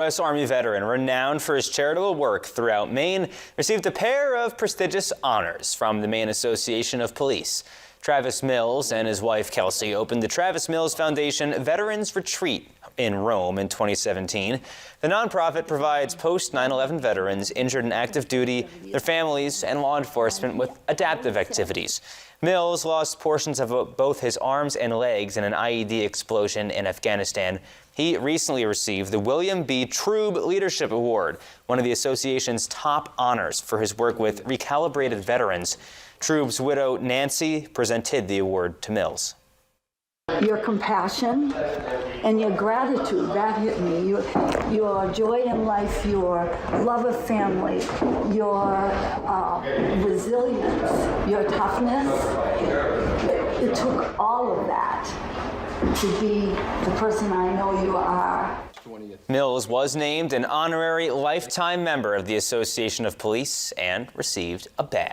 U.S. Army veteran, renowned for his charitable work throughout Maine, received a pair of prestigious honors from the Maine Association of Police. Travis Mills and his wife Kelsey opened the Travis Mills Foundation Veterans Retreat in Rome in 2017. The nonprofit provides post-9/11 veterans injured in active duty, their families, and law enforcement with adaptive activities. Mills lost portions of both his arms and legs in an IED explosion in Afghanistan. He recently received the William B. Troob Leadership Award, one of the association's top honors for his work with recalibrated veterans. Troob's widow, Nancy, presented the award to Mills. Your compassion and your gratitude, that hit me. Your joy in life, your love of family, your resilience, your toughness. It took all of that to be the person I know you are. Mills was named an honorary lifetime member of the Association of Police and received a badge.